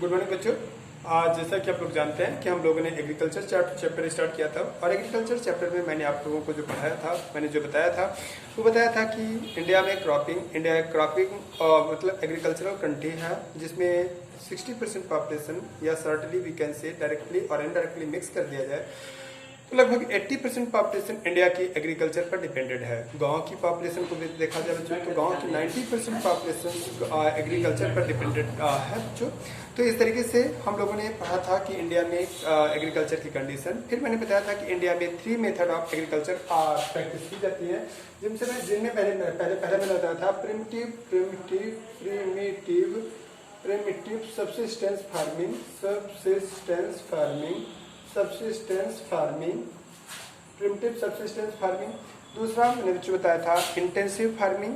Good morning बच्चों। आज जैसा कि आप लोग जानते हैं कि हम लोगों ने एग्रीकल्चर चैप्टर स्टार्ट किया था और एग्रीकल्चर चैप्टर में मैंने आप लोगों को जो पढ़ाया था, मैंने जो बताया था वो बताया था कि इंडिया एक क्रॉपिंग मतलब एग्रीकल्चरल कंट्री है जिसमें 60% पॉपुलेशन या certainly we can say directly और इनडायरेक्टली मिक्स कर दिया जाए तो लगभग 80% पॉपुलेशन इंडिया की एग्रीकल्चर पर डिपेंडेड है। गांव की पॉपुलेशन को भी देखा जाए बच्चों तो गांव की 90% पॉपुलेशन एग्रीकल्चर पर डिपेंडेड है बच्चों। तो इस तरीके से हम लोगों ने पढ़ा था कि इंडिया में एग्रीकल्चर की कंडीशन। फिर मैंने बताया था कि इंडिया में 3 मेथड ऑफ एग्रीकल्चर प्रैक्टिस की जाती है जिनमें पहले मैंने बताया था primitive subsistence farming, primitive subsistence farming. दूसरा मैंने बच्चों बताया था इंटेंसिव फार्मिंग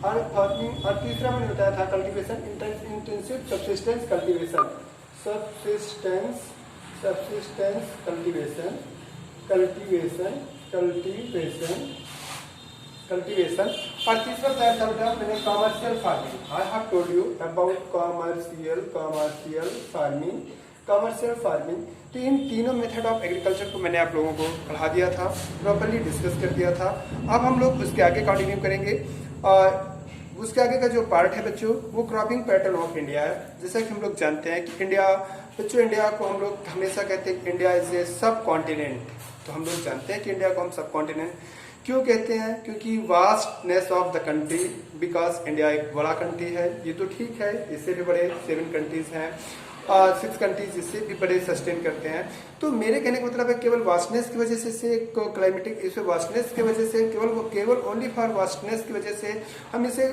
और तीसरा मैंने बताया था कल्टीवेशन, इंटेंसिव सब्सिस्टेंस कल्टीवेशन और तीसरा बताया था बेटा मैंने commercial farming. I have told you about commercial farming. तो इन तीनों मेथड ऑफ एग्रीकल्चर को मैंने आप लोगों को पढ़ा दिया था, प्रॉपर्ली डिस्कस कर दिया था। अब हम लोग उसके आगे कंटिन्यू करेंगे और उसके आगे का जो पार्ट है बच्चों वो क्रॉपिंग पैटर्न ऑफ इंडिया है। जैसा कि हम लोग जानते हैं कि इंडिया को हम लोग हमेशा कहते हैं कि इंडिया इज ए सब कॉन्टिनेंट। तो हम लोग जानते हैं कि इंडिया को हम सब कॉन्टिनेंट क्यों कहते हैं, क्योंकि vastness of the country, because India एक बड़ा कंट्री है। ये तो ठीक है, इससे भी बड़े 7 कंट्रीज हैं, 6 कंट्रीज इससे भी बड़े सस्टेन करते हैं। तो मेरे कहने का मतलब है केवल वास्टनेस की वजह से क्लाइमेटिक इसे वास्टनेस की वजह से केवल ओनली फॉर वास्टनेस की वजह से हम इसे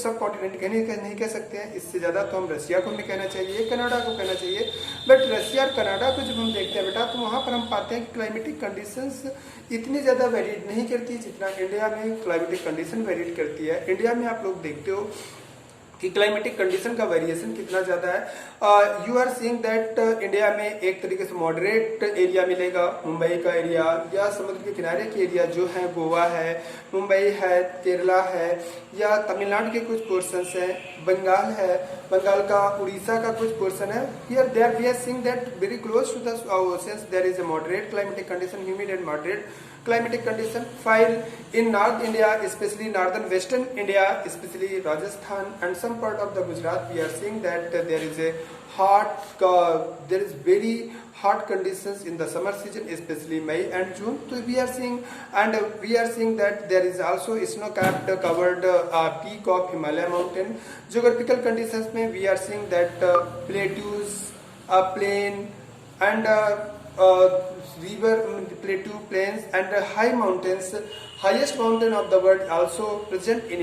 सब कॉन्टिनेंट नहीं कह सकते हैं। इससे ज़्यादा तो हम रशिया को नहीं कहना चाहिए, कनाडा को कहना चाहिए। बट रशिया और कनाडा को जब हम देखते हैं बेटा तो वहाँ पर हम पाते हैं कि क्लाइमेटिक कंडीशंस इतनी ज़्यादा वेरिड नहीं करती जितना इंडिया में क्लाइमेटिक कंडीशन वेरिड करती है। इंडिया में आप लोग देखते हो कि क्लाइमेटिक कंडीशन का वेरिएशन कितना ज़्यादा है। You are seeing that India में एक तरीके से मॉडरेट एरिया मिलेगा, मुंबई का एरिया या समुद्र के किनारे के एरिया जो है, गोवा है, मुंबई है, केरला है या तमिलनाडु के कुछ पोर्शंस हैं, बंगाल का उड़ीसा का कुछ पोर्शन है। Here there we are seeing that very close to the oceans there is a moderate climatic condition, humid and moderate climatic condition. While in North India, especially northern western India, especially Rajasthan and some part of the Gujarat, we are seeing that there is very hot conditions in the summer season, especially May and June. So we are seeing that there is also snow-capped covered peak of Himalaya mountain. Geographical conditions में we are seeing that plateaus, plain and river, plateau, plains and high mountains. Highest mountain of the world also present in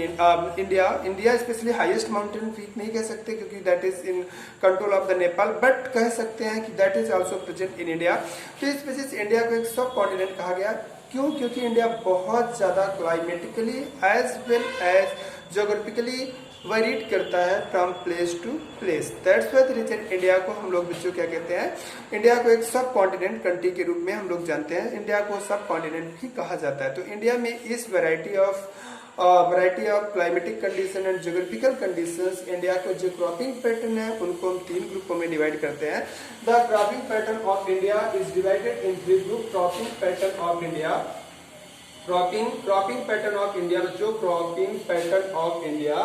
India, especially highest mountain peak नहीं कह सकते क्योंकि that is in control of the Nepal, but कह सकते हैं कि that is also present in India. तो इस वजह से इंडिया को एक सब कॉन्टिनेंट कहा गया। क्यों? क्योंकि इंडिया बहुत ज़्यादा climatically as well as geographically varied करता है from place to place. That's why the reason India को हम लोग बच्चों क्या कहते हैं, इंडिया को एक सब कॉन्टिनेंट कंट्री के रूप में हम लोग जानते हैं। इंडिया को सब कॉन्टिनेंट भी कहा जाता है। तो इंडिया में इस variety of climatic condition and geographical conditions, India का जो क्रॉपिंग पैटर्न है उनको हम 3 ग्रुपों में डिवाइड करते हैं। The cropping pattern of India is divided in 3 group. Cropping pattern of India cropping pattern of India बच्चों, cropping pattern of India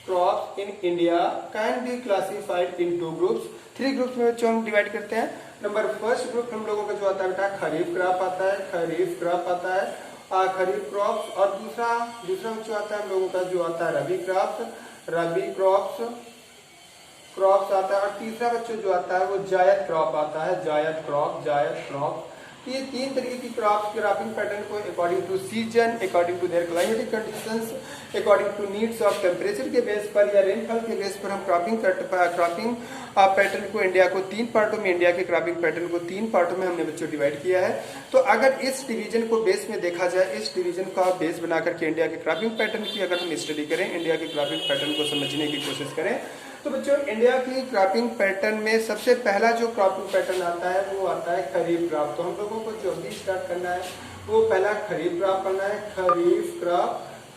crops in India can be classified in 2 groups। 3 groups में बच्चों हम divide करते हैं। Number first group हम लोगों का जो आता है बेटा खरीफ क्रॉप आता है, खरीफ क्रॉप्स। और दूसरा बच्चों आता है हम लोगों का जो आता है रबी क्रॉप्स आता है। और तीसरा बच्चों जो आता है वो जायद क्रॉप आता है, जायद क्रॉप। ये 3 तरीके की क्रॉपिंग पैटर्न को according to season, according to their climatic conditions, according to needs of temperature के बेस पर या रेनफॉल के बेस पर हम क्रॉपिंग पैटर्न को इंडिया को 3 पार्टों में, इंडिया के क्रॉपिंग पैटर्न को 3 पार्टों में हमने बच्चों डिवाइड किया है। तो अगर इस डिवीजन को बेस में देखा जाए, इस डिवीजन का बेस बना करके इंडिया के क्रॉपिंग पैटर्न की अगर हम स्टडी करें, इंडिया के क्रॉपिंग पैटर्न को समझने की कोशिश करें तो बच्चों इंडिया की क्रॉपिंग पैटर्न में सबसे पहला जो क्रॉपिंग पैटर्न आता है वो आता है खरीफ क्रॉप। तो हम लोगों को जो भी स्टार्ट करना है वो पहला खरीफ क्रॉप करना है।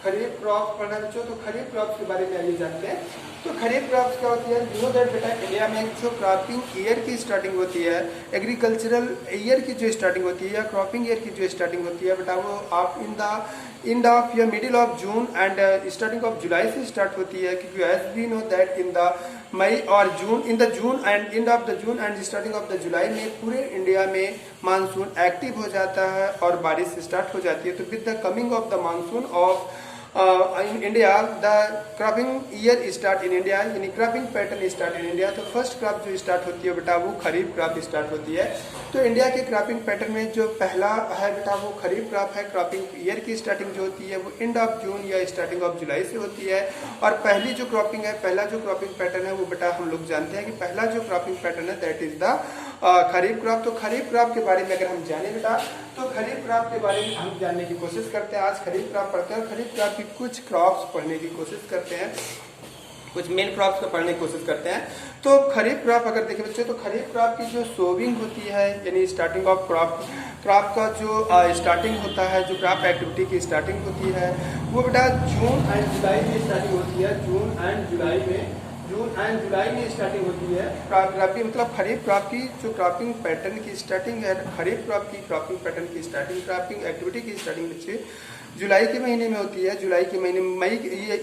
खरीफ क्रॉप पढ़ना है बच्चों। तो खरीफ क्रॉप के बारे में आइए जानते हैं। तो खरीफ क्रॉप क्या होती है? यू नो दैट बेटा, इंडिया में जो क्रॉपिंग ईयर की स्टार्टिंग होती है, एग्रीकल्चरल ईयर की जो स्टार्टिंग होती है या क्रॉपिंग ईयर की जो स्टार्टिंग होती है बेटा, वो आप इन द एंड ऑफ या middle of June end starting of July से स्टार्ट होती है। क्योंकि as we know that in the May और June, in the June end end of the June end starting of the July में पूरे India में monsoon active हो जाता है और बारिश स्टार्ट हो जाती है। तो with the coming of the monsoon of in India, the cropping year start in India, यानी cropping pattern start in India. तो फर्स्ट क्रॉप जो स्टार्ट होती है बेटा वो खरीफ क्रॉप स्टार्ट होती है। तो इंडिया के क्रॉपिंग पैटर्न में जो पहला है बेटा वो खरीफ क्रॉप है। क्रॉपिंग ईयर की स्टार्टिंग जो होती है वो एंड ऑफ जून या स्टार्टिंग ऑफ जुलाई से होती है। और पहली जो क्रॉपिंग है, पहला जो क्रॉपिंग पैटर्न है वो बेटा हम लोग जानते हैं कि पहला जो क्रॉपिंग पैटर्न है that is the kharif crop. तो खरीफ क्रॉप के बारे में अगर हम जाने बेटा, तो खरीफ क्रॉप के बारे में हम जानने की कोशिश करते हैं। आज खरीफ क्रॉप पढ़ते हैं और खरीफ क्रॉप की कुछ क्रॉप्स पढ़ने की कोशिश करते हैं, कुछ मेन क्रॉप्स को पढ़ने की कोशिश करते हैं। तो खरीफ क्रॉप अगर देखें बच्चे, तो खरीफ क्रॉप की जो सोविंग होती है यानी स्टार्टिंग ऑफ क्रॉप का जो स्टार्टिंग होता है, जो क्रॉप एक्टिविटी की स्टार्टिंग होती है वो बेटा जून एंड जुलाई में स्टार्टिंग होती है। जून एंड जुलाई में स्टार्टिंग होती है क्रॉपिंग, मतलब खरीफ क्रॉप की जो क्रॉपिंग पैटर्न की स्टार्टिंग है। खरीफ क्रॉप की क्रॉपिंग पैटर्न की स्टार्टिंग, क्रॉपिंग एक्टिविटी की स्टार्टिंग बच्चे जुलाई के महीने में होती है। जुलाई के महीने में मई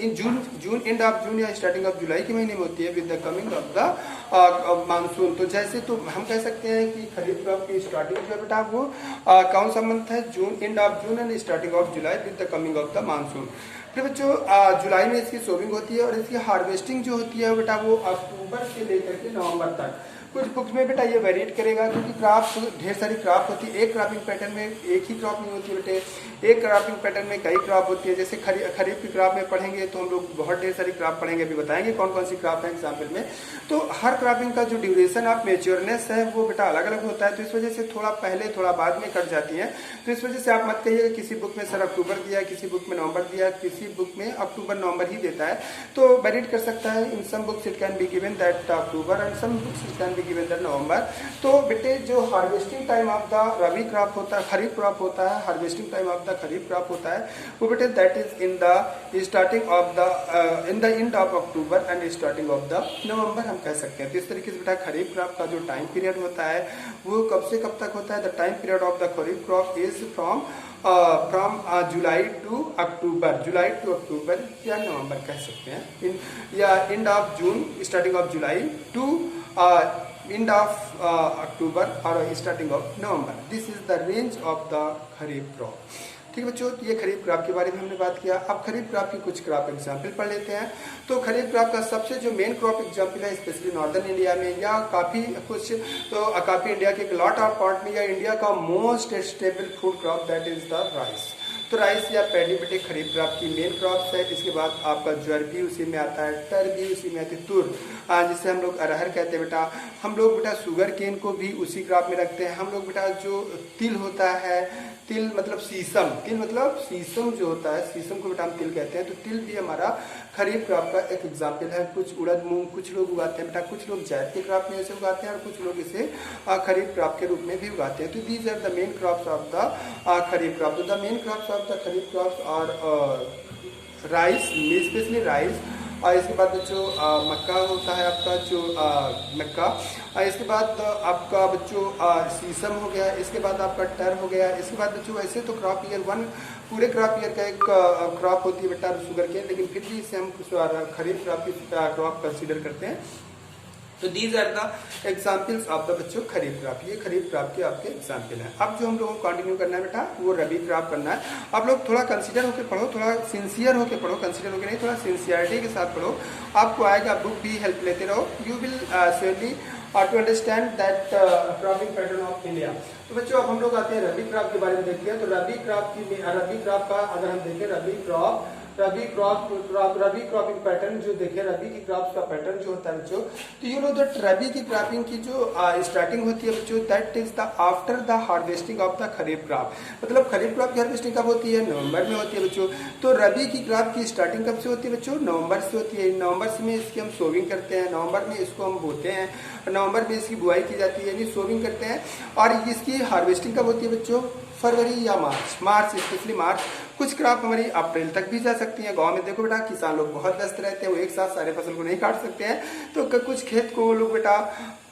इन जून एंड ऑफ जून या स्टार्टिंग ऑफ जुलाई के महीने में होती है with the coming of the monsoon. तो जैसे तो हम कह सकते हैं कि खरीफ क्रॉप की स्टार्टिंग जो है बेटा वो कौन सा मंथ है? June, end of June end starting of July with the coming of the monsoon. फिर बच्चों जुलाई में इसकी सोविंग होती है और इसकी हार्वेस्टिंग जो होती है बेटा वो अक्टूबर से लेकर के नवंबर तक। कुछ बुक्स में बेटा ये वेरिएट करेगा क्योंकि क्रॉप ढेर सारी क्रॉप होती है। एक क्रॉपिंग पैटर्न में एक ही क्रॉप नहीं होती बेटे, एक क्रॉपिंग पैटर्न में कई क्रॉप होती है। जैसे खरीफ की क्रॉप में पढ़ेंगे तो हम लोग बहुत ढेर सारी क्रॉप पढ़ेंगे, अभी बताएंगे कौन कौन सी क्रॉप है एग्जाम्पल में। तो हर क्रॉपिंग का जो ड्यूरेशन ऑफ मेच्योरनेस है वो बेटा अलग अलग होता है। तो इस वजह से थोड़ा पहले थोड़ा बाद में कट जाती है। तो इस वजह से आप मत कहिएगा किसी बुक में सर अक्टूबर दिया, किसी बुक में नवंबर दिया, किसी बुक में अक्टूबर नवंबर ही देता है। तो वेरिएट कर सकता है। In some books it can be given that October and some books it can be given that November. तो बेटे जो harvesting time of the rabi crop होता है, खरीफ क्रॉप होता है, harvesting time of the kharif crop होता है वो बेटे that is in the starting of the in the end of October and starting of the November हम कह सकते हैं। तो इस तरीके से बेटा खरीफ क्रॉप का जो टाइम पीरियड होता है वो कब से कब तक होता है? The time period of the kharif crop is from July to October या नवंबर कह सकते हैं, या end of June starting of July to end of October और starting of November. This is the range of the kharif crop. ठीक है बच्चों, ये खरीफ क्रॉप के बारे में हमने बात किया। अब खरीफ क्रॉप की कुछ क्रॉप एग्जाम्पल पढ़ लेते हैं। तो खरीफ क्रॉप का सबसे जो मेन क्रॉप एग्जाम्पल है स्पेशली नॉर्दर्न इंडिया में या काफ़ी कुछ तो काफ़ी इंडिया के लॉट ऑफ पार्ट में या इंडिया का most stable food crop that is the rice. तो राइस या पैडी बेटे खरीफ क्रॉप की मेन क्रॉप्स है। इसके बाद आपका ज्वार भी उसी में आता है, टर भी उसी में आती है, तुर जिसे हम लोग अरहर कहते हैं बेटा। हम लोग बेटा शुगर केन को भी उसी क्रॉप में रखते हैं। हम लोग बेटा जो तिल होता है, तिल मतलब शीशम, तिल मतलब शीशम जो होता है, शीशम को बेटा हम तिल कहते हैं। तो तिल भी हमारा खरीफ क्रॉप का एक एग्जाम्पल है। कुछ उड़द मूंग कुछ लोग उगाते हैं बेटा, कुछ लोग जायद के क्रॉप में इसे उगाते हैं और कुछ लोग इसे खरीफ क्रॉप के रूप में भी उगाते हैं। तो these are the main crops of the kharif crop. The main crops of the kharif crops और राइस, स्पेशली राइस। और इसके बाद बच्चों मक्का होता है आपका जो मक्का। इसके बाद आपका बच्चों शीशम हो गया। इसके बाद आपका टर हो गया। इसके बाद बच्चों वैसे तो क्रॉप ईयर वन पूरे क्रॉप ईयर का एक क्रॉप होती है बेटा शुगर केन, लेकिन फिर भी इसे हम खरीफ क्रॉप की क्रॉप कंसीडर करते हैं। तो these are the examples of the बच्चों खरीफ क्रॉप। ये खरीफ क्रॉप के आपके एग्जाम्पल हैं। अब जो हम लोगों को कंटिन्यू करना है बेटा वो रबी क्रॉप करना है। आप लोग थोड़ा कंसीडर होकर पढ़ो, थोड़ा सिंसियर होकर पढ़ो, कंसीडर होकर नहीं, थोड़ा सिंसियरिटी के साथ पढ़ो। आपको आएगा, बुक भी हेल्प लेते रहो। You will surely to understand that cropping pattern of India. तो बच्चों अब हम लोग आते हैं रबी क्रॉप के बारे में देखते हैं। तो रबी क्रॉप का अगर हम देखें, रबी क्रॉप रबी क्रॉपिंग पैटर्न जो देखे, रबी की क्रॉप्स का पैटर्न जो होता है बच्चों, तो यू नो दैट रबी की क्रॉपिंग की जो स्टार्टिंग होती है बच्चों, that is the after the harvesting of the kharif crop. मतलब खरीफ क्रॉप की हार्वेस्टिंग कब होती है? नवंबर में होती है बच्चों। तो रबी की क्रॉप की स्टार्टिंग कब से होती है बच्चों? नवंबर से होती है। नवंबर में इसकी हम सोविंग करते हैं, नवंबर में इसको हम बोते हैं, नवंबर में इसकी बुआई की जाती है, यानी सोविंग करते हैं। और इसकी हार्वेस्टिंग कब होती है बच्चों? फरवरी या मार्च स्पेशली मार्च। कुछ क्रॉप हमारी अप्रैल तक भी जा सकती है। गांव में देखो बेटा, किसान लोग बहुत व्यस्त रहते हैं, वो एक साथ सारे फसल को नहीं काट सकते हैं, तो कुछ खेत को वो लोग बेटा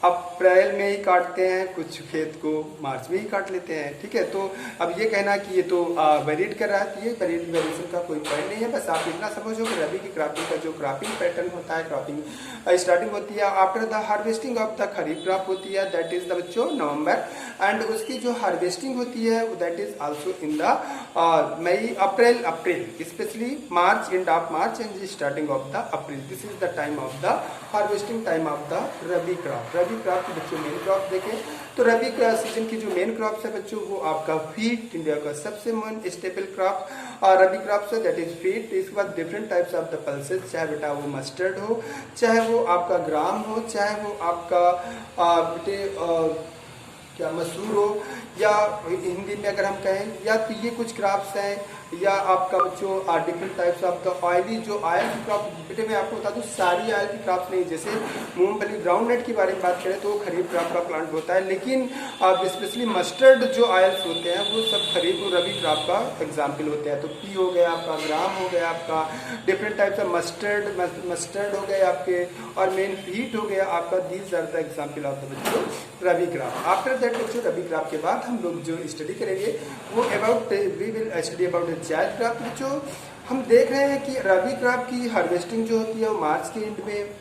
अप्रैल में ही काटते हैं, कुछ खेत को मार्च में ही काट लेते हैं। ठीक है, तो अब ये कहना कि ये तो वेरिएट कर रहा है, तो ये वेरिएशन का कोई पॉइंट नहीं है। बस आप इतना समझो कि रबी की क्रॉपिंग का जो क्रॉपिंग पैटर्न होता है, क्रॉपिंग स्टार्टिंग होती है after the harvesting of the kharif crop होती है, दैट इज द बच्चों नवंबर। एंड उसकी जो हार्वेस्टिंग होती है that is also in the May April specially March, end of March and starting of the April. This is the time of the harvesting time of the rabi crop. Rabi crop की बच्चों main crop देखें तो रबी season की जो main crops है बच्चों, वो आपका व्हीट, इंडिया का सबसे मेन स्टेपल क्रॉप रबी क्रॉप्स है, दैट इज व्हीट। इसके बाद different types of the pulses, चाहे बेटा वो मस्टर्ड हो, चाहे वो आपका ग्राम हो, चाहे वो आपका क्या मसूर हो, या हिंदी में अगर हम कहें, या तो ये कुछ क्रॉप्स हैं, या आपका जो different types of the oily जो ऑयल की क्रॉप। बेटे मैं आपको बता दूं, सारी ऑयल की क्रॉप्स नहीं, जैसे मूंगफली ग्राउंड नट की बारे में बात करें तो वो खरीफ क्रॉप का प्लांट होता है, लेकिन स्पेशली मस्टर्ड जो ऑयल्स होते हैं वो सब खरीफ और रबी क्रॉप का एग्जाम्पल होते हैं। तो पी हो गया आपका, ग्राम हो गया आपका, डिफरेंट टाइप्स ऑफ मस्टर्ड हो गए आपके, और मेन व्हीट हो गया आपका। These are the example of the बच्चों रबी क्रॉप। आफ्टर दैट बच्चों रबी क्रॉप के बाद हम लोग जो स्टडी करेंगे वो वी विल स्टडी अबाउट जायद क्रॉप। बच्चों हम देख रहे हैं कि रबी क्रॉप की हार्वेस्टिंग जो होती है वो मार्च के एंड में,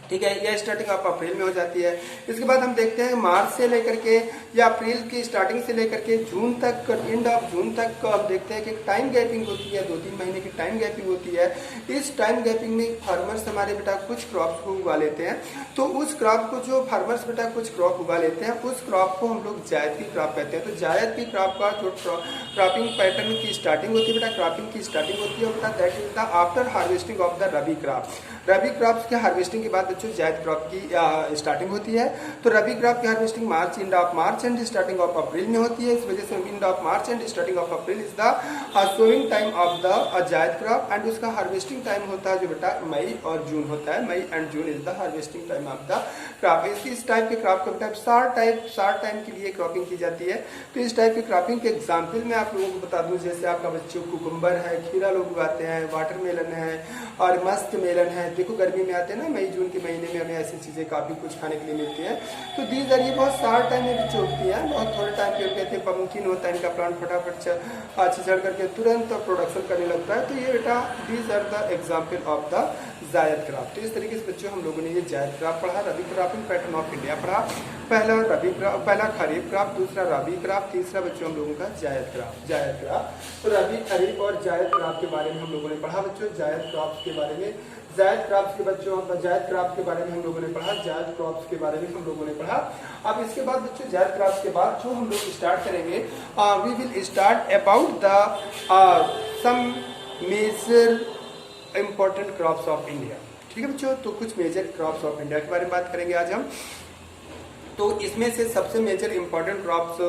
ठीक है, या स्टार्टिंग आप अप्रैल में हो जाती है। इसके बाद हम देखते हैं मार्च से लेकर के या अप्रैल की स्टार्टिंग से लेकर के जून तक, एंड ऑफ जून तक हम देखते हैं कि टाइम गैपिंग होती है, 2-3 महीने की टाइम गैपिंग होती है। इस टाइम गैपिंग में फार्मर्स हमारे बेटा कुछ क्रॉप्स को उगा लेते हैं। तो उस क्रॉप को जो फार्मर्स बेटा कुछ क्रॉप उगा लेते हैं, उस क्रॉप को हम लोग जायद की क्रॉप कहते हैं। तो जायद की क्रॉप का जो क्रॉपिंग पैटर्न की स्टार्टिंग होती है बेटा, क्रॉपिंग की स्टार्टिंग होती है बेटा, that is the after harvesting of the rabi crop. Rabi crops के हार्वेस्टिंग के बाद बच्चों जायद क्रॉप की स्टार्टिंग होती है। तो रबी क्रॉप की harvesting March, end of March and starting of April में होती है। इस वजह से end of March and starting of April is the sowing time of the zaid crop, end उसका हार्वेस्टिंग टाइम होता है जो बेटा मई और जून होता है। May and June is the harvesting time of the crop. इस टाइप के क्रॉप का बेटा शार्ट टाइम के लिए क्रॉपिंग की जाती है। तो इस टाइप की क्रॉपिंग के एग्जाम्पल मैं आप लोगों को बता दूं, जैसे आपका बच्चों कुकुम्बर है, खीरा लोग उगाते हैं, वाटरमेलन है और मस्त मेलन है। देखो गर्मी में आते हैं ना, मई जून के महीने में हमें ऐसी चीजें काफी कुछ खाने के लिए मिलती है। तो दीज आर, ये बहुत शार्ट टाइम में भी उगती है, बहुत थोड़े टाइम पे कहते हैं। पम्पकिन होता है, इनका प्लांट फटाफट छिछड़ करके तुरंत प्रोडक्शन करने लगता है। तो ये बेटा these are the example of the zaid crop. तो इस तरीके से बच्चों हम लोगों ने ये जायद क्रॉप पढ़ा, रबी क्रॉपिंग पैटर्न ऑफ इंडिया पढ़ा। पहला खरीफ क्रॉप, दूसरा रबी क्रॉप, तीसरा बच्चों हम लोगों का जायद क्रॉप। तो रबी, खरीफ और जायद क्रॉप के बारे में हम लोगों ने पढ़ा बच्चों। जायद क्रॉप्स के बारे में, जायद क्रॉप्स के बच्चों, जायद क्रॉप के बारे में हम लोगों ने पढ़ा, जायद क्रॉप्स के बारे में हम लोगों ने पढ़ा। अब इसके बाद बच्चों जायद क्रॉप्स के बाद जो हम लोग स्टार्ट करेंगे, we will start about the some major important crops of India. ठीक है बच्चों, तो कुछ मेजर क्रॉप्स ऑफ इंडिया के बारे में बात करेंगे आज हम। तो इसमें से सबसे मेजर इंपॉर्टेंट क्रॉप्स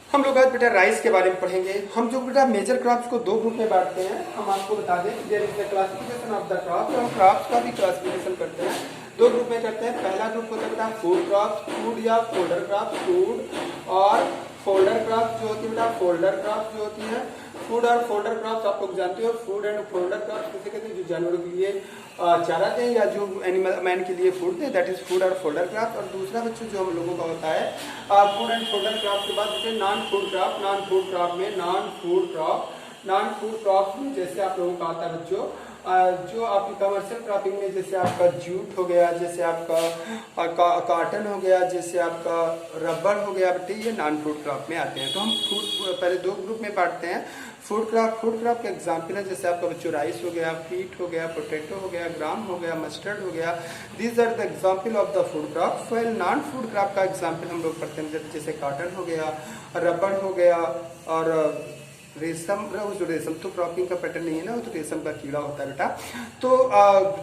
हम लोग आज बेटा राइस के बारे में पढ़ेंगे। हम जो बेटा मेजर क्रॉप्स को 2 ग्रुप में बांटते हैं, हम आपको बता दें, there is the classification of the crop. हम क्रॉप्स का भी क्लासिफिकेशन करते हैं, 2 ग्रुप में करते हैं। पहला ग्रुप होता है बेटा फूड क्रॉप्स, फूड या फोल्डर क्रॉप, फूड और फोल्डर क्रॉप जो होती है बेटा, फोल्डर क्रॉप जो होती है, फूड और फोल्डर क्रॉप्स आप लोग जानते हो। फूड एंड फोल्डर क्रॉप्स किसे कहते हैं? जो जानवरों के लिए चारा दें या जो एनिमल मैन के लिए फूड दें, दैट इज फूड और फोल्डर क्रॉप। और दूसरा बच्चों जो हम लोगों का होता है फूड एंड फोल्डर क्रॉप के बाद जैसे non food crop. Non food crop में नॉन फूड क्रॉप में जैसे आप लोगों का आता है बच्चों जो आपकी कमर्शियल क्रॉपिंग में, जैसे आपका जूट हो गया, जैसे आपका कॉटन हो गया, जैसे आपका रबर हो गया, बेटे ये नॉन फूड क्रॉप में आते हैं। तो हम फूड पहले 2 ग्रुप में बांटते हैं। फूड क्रॉप का एग्जाम्पल है जैसे आपका बच्चों राइस हो गया, व्हीट हो गया, पोटैटो हो गया, ग्राम हो गया, मस्टर्ड हो गया। These are the example of the food crop. फिर नॉन फूड क्रॉप का एग्जाम्पल हम लोग पढ़ते हैं जैसे कॉटन हो गया, रबर हो गया और रेशम, वो जो रेशम तो क्रॉपिंग का पैटर्न नहीं है ना, वो तो रेशम का कीड़ा होता है बेटा। तो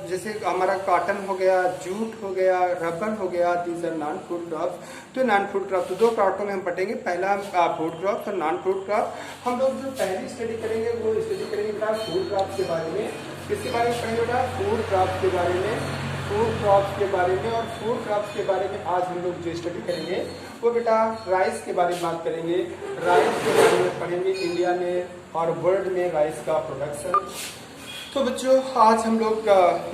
जैसे हमारा कॉटन हो गया, जूट हो गया, रबर हो गया, these are non food crops. तो नॉन फूड क्रॉप तो 2 पार्टों में हम पढ़ेंगे, पहला फूड क्रॉप और नॉन फूड क्रॉप। हम लोग जो पहली स्टडी करेंगे वो स्टडी करेंगे बेटा फूड क्रॉप के बारे में। किसके बारे में पढ़ेंगे बेटा? फूड क्रॉप के बारे में, फूड क्रॉप्स के बारे में। और फूड क्रॉप्स के बारे में आज हम लोग जो स्टडी करेंगे वो बेटा राइस के बारे में बात करेंगे। राइस के बारे में पढ़ेंगे, इंडिया में और वर्ल्ड में राइस का प्रोडक्शन। तो बच्चों आज हम लोग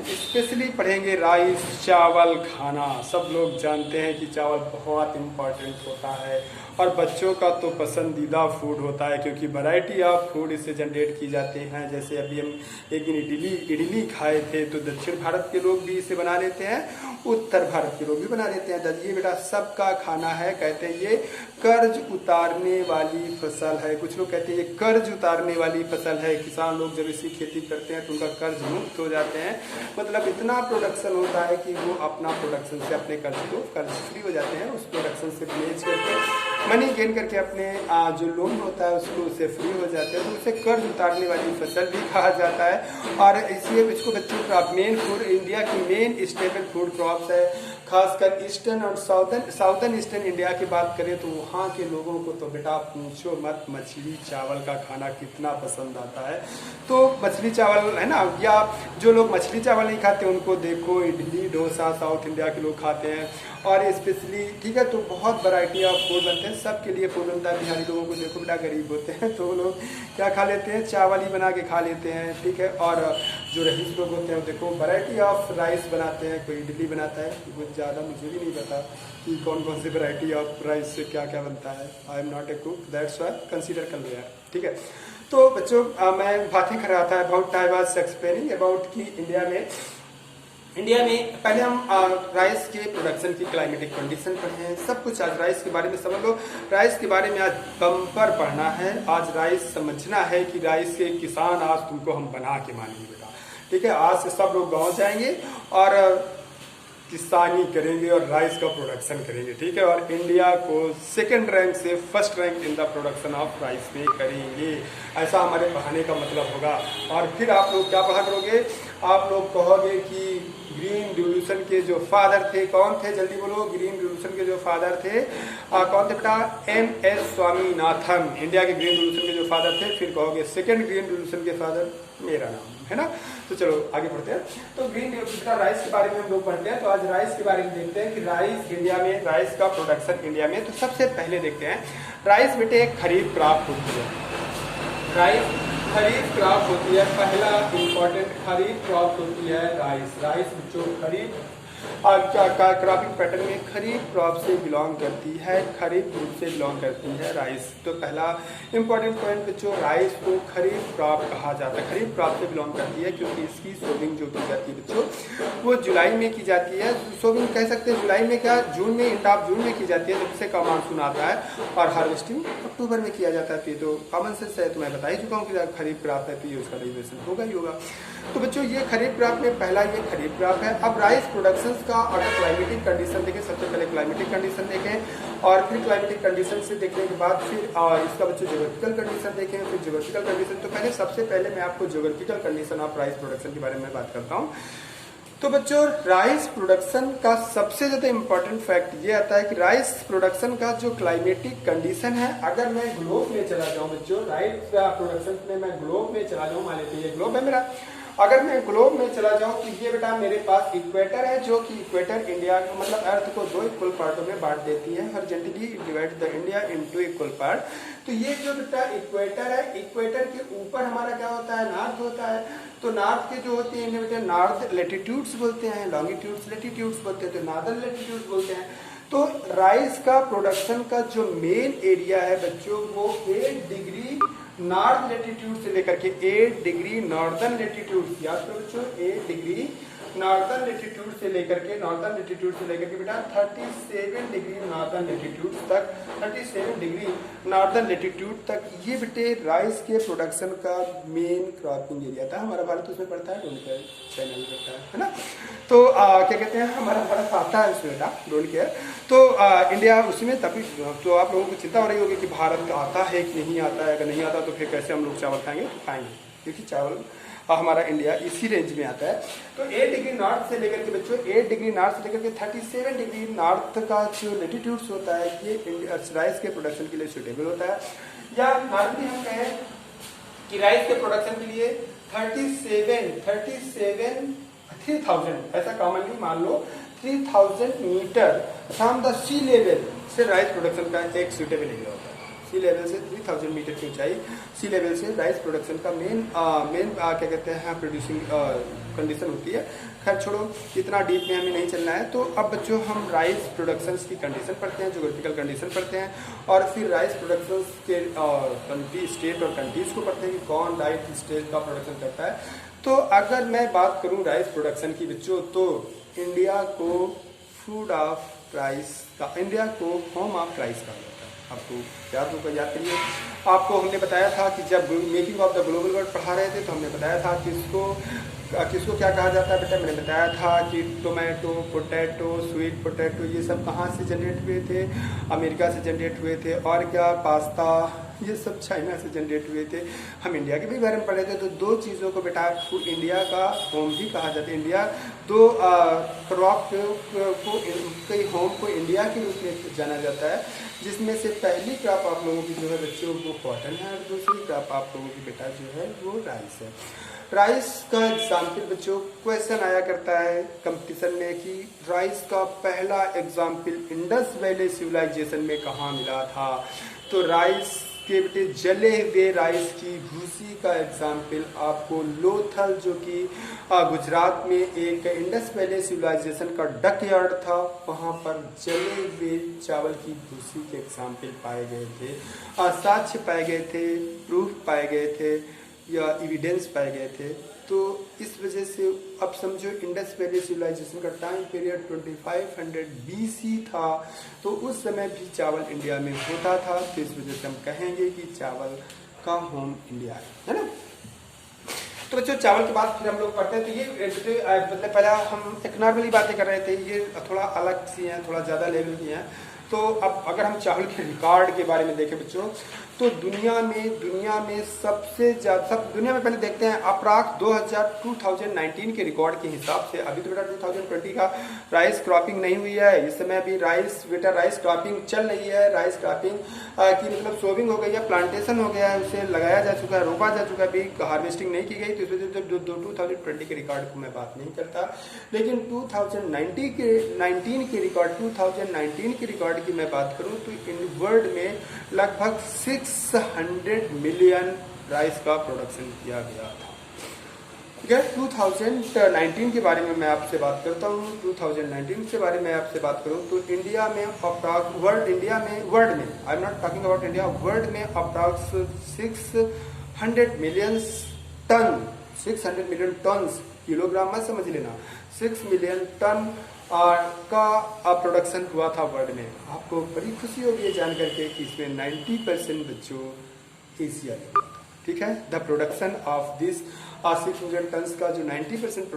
स्पेशली पढ़ेंगे राइस, चावल खाना। सब लोग जानते हैं कि चावल बहुत इम्पॉर्टेंट होता है और बच्चों का तो पसंदीदा फूड होता है, क्योंकि वैरायटी ऑफ फूड इससे जनरेट की जाते हैं। जैसे अभी हम एक दिन इडली खाए थे, तो दक्षिण भारत के लोग भी इसे बना लेते हैं, उत्तर भारत के लोग भी बना लेते हैं। ये बेटा सबका खाना है। कहते हैं ये कर्ज उतारने वाली फसल है। कुछ लोग कहते हैं ये कर्ज उतारने वाली फसल है। किसान लोग जब इसकी खेती करते हैं तो उनका कर्ज मुक्त हो जाते हैं। मतलब इतना प्रोडक्शन होता है कि वो अपना प्रोडक्शन से अपने कर्ज फ्री हो जाते हैं। उस प्रोडक्शन से बेच करके मनी गेन करके अपने जो लोन होता है उसको उससे फ्री हो जाते हैं। तो उसे कर्ज उतारने वाली फसल भी कहा जाता है। और इसलिए इसको बच्चों का मेन फूड, इंडिया की मेन स्टेपल फूड क्रॉप्स है। खासकर ईस्टर्न और साउदर्न ईस्टर्न इंडिया की बात करें तो वहाँ के लोगों को तो बेटा पूछो मत, मछली चावल का खाना कितना पसंद आता है। तो मछली चावल है ना, या जो लोग मछली चावल नहीं खाते उनको देखो इडली डोसा साउथ इंडिया के लोग खाते हैं। और स्पेशली ठीक है, तो बहुत वैरायटी ऑफ फूड बनते हैं, सबके लिए फूड बनता है। बिहारी लोगों को देखो बेटा गरीब होते हैं तो वो लोग क्या खा लेते हैं, चावल ही बना के खा लेते हैं, ठीक है। और जो रईस लोग होते हैं देखो वैरायटी ऑफ राइस बनाते हैं, कोई इडली बनाता है, कुछ ज़्यादा मुझे भी नहीं पता कि कौन कौन सी वैरायटी ऑफ राइस से क्या क्या बनता है। I am not a cook, that's why consider कर लिया, ठीक है। तो बच्चों मैं बातें कर रहा था about, I was explaining about कि इंडिया में पहले हम राइस के प्रोडक्शन की क्लाइमेटिक कंडीशन पढ़े हैं, सब कुछ आज राइस के बारे में समझ लो। राइस के बारे में आज बम्पर पढ़ना है, आज राइस समझना है कि राइस के किसान आज तुमको हम बना के मानेंगे बेटा, ठीक है। आज से सब लोग गांव जाएंगे और किसानी करेंगे और राइस का प्रोडक्शन करेंगे, ठीक है। और इंडिया को सेकंड रैंक से first rank in the production of rice में करेंगे, ऐसा हमारे पढ़ाने का मतलब होगा। और फिर आप लोग क्या पढ़ा करोगे, आप लोग कहोगे कि ग्रीन रिवोल्यूशन के जो फादर थे कौन थे, जल्दी बोलो। ग्रीन रिवोल्यूशन के जो फादर थे कौन थे बेटा? MS स्वामीनाथन, इंडिया के ग्रीन रिवोल्यूशन के जो फादर थे। फिर कहोगे सेकंड ग्रीन रिवोल्यूशन के फादर मेरा नाम है ना। तो चलो आगे बढ़ते हैं। तो ग्रीन रिवोल्यूशन राइस के बारे में हम लोग पढ़ते हैं। तो आज राइस के बारे में देखते हैं कि राइस इंडिया में, राइस का प्रोडक्शन इंडिया में। तो सबसे पहले देखते हैं राइस बेटे एक खरीफ क्रॉप होती है, राइस खरीफ क्रॉप होती है। पहला इंपॉर्टेंट खरीफ क्रॉप होती है राइस। राइस बच्चों खरीफ क्रॉपिंग पैटर्न में खरीफ क्रॉप से बिलोंग करती है, खरीफ ग्रुप से बिलोंग करती है राइस। तो पहला इंपॉर्टेंट पॉइंट बच्चों, राइस को खरीफ क्रॉप कहा जाता है, खरीफ क्रॉप से बिलोंग करती है क्योंकि इसकी सोविंग जो की जाती है बच्चों वो जुलाई में की जाती है। सोविंग कह सकते हैं जुलाई में, क्या जून में, एंड ऑफ जून में की जाती है जब से का मानसून आता है। और हार्वेस्टिंग अक्टूबर में किया जाता है। तो ये तो कॉमन सेंस है, तो मैं बता ही चुका हूँ कि खरीफ क्रॉप है तो ये उसका डेरिवेशन होगा ही होगा। तो बच्चों ये खरीफ क्रॉप में पहला ये खरीफ क्रॉप है। अब राइस प्रोडक्शन का अगर क्लाइमेटिक कंडीशन देखें, सबसे पहले क्लाइमेटिक कंडीशन देखें और फिर क्लाइमेटिक कंडीशन से देखने के बाद फिर इसका बच्चों ज्योग्राफिकल कंडीशन देखें, फिर ज्योग्राफिकल कंडीशन। तो पहले सबसे पहले मैं आपको geographical condition of rice production के बारे में बात करता हूँ। तो बच्चों राइस प्रोडक्शन का सबसे ज्यादा इंपॉर्टेंट फैक्ट ये आता है कि राइस प्रोडक्शन का जो क्लाइमेटिक कंडीशन है, अगर मैं ग्लोब में चला जाऊं बच्चों, राइस प्रोडक्शन में मैं ग्लोब में चला जाऊं, मान लेते ये ग्लोब है मेरा, अगर मैं ग्लोब में चला जाऊं तो ये बेटा मेरे पास इक्वेटर है, जो कि इक्वेटर इंडिया को मतलब अर्थ को 2 इक्वल पार्टों में बांट देती है। Horizontally it divide the India into equal part. तो ये जो बेटा इक्वेटर है, इक्वेटर के ऊपर हमारा क्या होता है, नॉर्थ होता है। तो नॉर्थ के जो होते हैं बेटा नॉर्थ लेटीट्यूड्स बोलते हैं, लॉन्गिट्यूड्स लेटीट्यूड्स बोलते हैं, तो नॉर्दर्न लेटीट्यूड्स बोलते हैं। तो राइस का प्रोडक्शन का जो मेन एरिया है बच्चों वो 8 डिग्री नॉर्थ लेटीट्यूड से लेकर के 8 डिग्री नॉर्दर्न लेटीट्यूड, याद करो बच्चों 8 डिग्री नॉर्दर्न लेटीट्यूड से लेकर के बेटा 37 डिग्री नॉर्दर्न लेटीट्यूड तक, 37 डिग्री नॉर्दर्न लेटीट्यूड तक ये बेटे राइस के प्रोडक्शन का मेन क्रॉपिंग एरिया था। हमारा भारत उसमें पड़ता है, डोंट केयर, चाइना में पड़ता है ना। तो क्या कहते हैं, हमारा भारत आता है उसमें बेटा, डोंट केयर। तो इंडिया उसमें तभी, तो आप लोगों को चिंता हो रही होगी कि भारत आता है कि नहीं आता है, अगर नहीं आता तो फिर कैसे हम लोग चावल खाएंगे, तो खाएंगे, क्योंकि चावल हमारा इंडिया इसी रेंज में आता है। तो 8 डिग्री नॉर्थ से लेकर के बच्चों, 8 डिग्री नॉर्थ से लेकर के 37 डिग्री नॉर्थ का जो लेटीट्यूड्स होता है ये राइस के प्रोडक्शन के लिए सूटेबल होता है। या नॉर्मली हम कहें कि राइस के प्रोडक्शन के लिए 3000 ऐसा कॉमनली मान लो 3000 metre from the sea level से राइस प्रोडक्शन का एक सूटेबल एरिया होता है। सी लेवल से 3000 मीटर की ऊंचाई, सी लेवल से राइस प्रोडक्शन का मेन क्या कहते हैं प्रोड्यूसिंग कंडीशन होती है। खैर छोड़ो, इतना डीप में हमें नहीं चलना है। तो अब बच्चों हम राइस प्रोडक्शन की कंडीशन पढ़ते हैं, ज्योग्राफिकल कंडीशन पढ़ते हैं, और फिर राइस प्रोडक्शन के कंट्री, स्टेट और कंट्रीज को पढ़ते हैं कि कौन राइस स्टेट का प्रोडक्शन करता है। तो अगर मैं बात करूं राइस प्रोडक्शन की बच्चों, तो इंडिया को फूड ऑफ राइस का, इंडिया को होम ऑफ राइस कहा जाता है। आपको याद होगा, याद करिए, आपको हमने बताया था कि जब making of the global world पढ़ा रहे थे तो हमने बताया था किसको क्या कहा जाता है बेटा। मैंने बताया था कि टोमेटो, पोटैटो, स्वीट पोटैटो ये सब कहाँ से जनरेट हुए थे, अमेरिका से जनरेट हुए थे, और क्या पास्ता ये सब चाइना से जनरेट हुए थे। हम इंडिया के भी बारे में पढ़े थे। तो दो चीज़ों को बेटा इंडिया का होम भी कहा जाता है। इंडिया दो क्रॉप के होम को इंडिया के रूप में जाना जाता है, जिसमें से पहली क्रॉप आप लोगों की जो है बच्चों वो कॉटन है, और दूसरी क्रॉप आप लोगों की बेटा जो है वो राइस है। राइस का एग्जाम्पल बच्चों क्वेश्चन आया करता है कंपटीशन में कि राइस का पहला एग्जाम्पल इंडस वैली सिविलाइजेशन में कहाँ मिला था। तो राइस के बेटे जले हुए राइस की भूसी का एग्जाम्पल आपको लोथल, जो कि गुजरात में एक इंडस वैली सिविलाइजेशन का डक यार्ड था, वहाँ पर जले हुए चावल की भूसी के एग्जाम्पल पाए गए थे, साक्ष्य पाए गए थे, प्रूफ पाए गए थे, या एविडेंस पाए गए थे। तो इस वजह से अब समझो इंडस वैली सिविलाइजेशन का टाइम पीरियड 2500 BC था, तो उस समय भी चावल इंडिया में होता था। तो इस वजह से हम कहेंगे कि चावल का होम इंडिया है ना। तो बच्चों चावल के बाद फिर हम लोग पढ़ते हैं। तो ये मतलब पहला हम एक नॉर्मली बातें कर रहे थे, ये थोड़ा अलग सी हैं, थोड़ा ज़्यादा लेवल की हैं। तो अब अगर हम चावल के रिकॉर्ड के बारे में देखें बच्चों, तो दुनिया में सबसे ज़्यादा, दुनिया में पहले देखते हैं अप्राक्स 2019 के रिकॉर्ड के हिसाब से। अभी तो बेटा 2020 का राइस क्रॉपिंग नहीं हुई है, इस समय अभी राइस क्रॉपिंग चल रही है। राइस क्रॉपिंग की मतलब सोविंग हो गई है, प्लांटेशन हो गया है, उसे लगाया जा चुका है, रोपा जा चुका है, अभी हार्वेस्टिंग नहीं की गई। तो इस वजह से 2020 के रिकॉर्ड को मैं बात नहीं करता, लेकिन 2019 के रिकॉर्ड की मैं बात करूं तो इन वर्ल्ड में लगभग 600 मिलियन राइस का प्रोडक्शन किया गया था। ठीक है, 2019 के बारे में मैं आपसे बात करता हूँ। 2019 के बारे में आपसे बात करूँ तो इंडिया में वर्ल्ड में I am not talking about India, world में अप्रॉक्स 600 मिलियन टन, किलोग्राम मत समझ लेना, 6 मिलियन टन का प्रोडक्शन हुआ था वर्ल्ड में। आपको बड़ी खुशी होगी ये जान करके कि इसमें 90% बच्चों एशिया में हुआ था। ठीक है, the production of this 6 million ton का जो 90%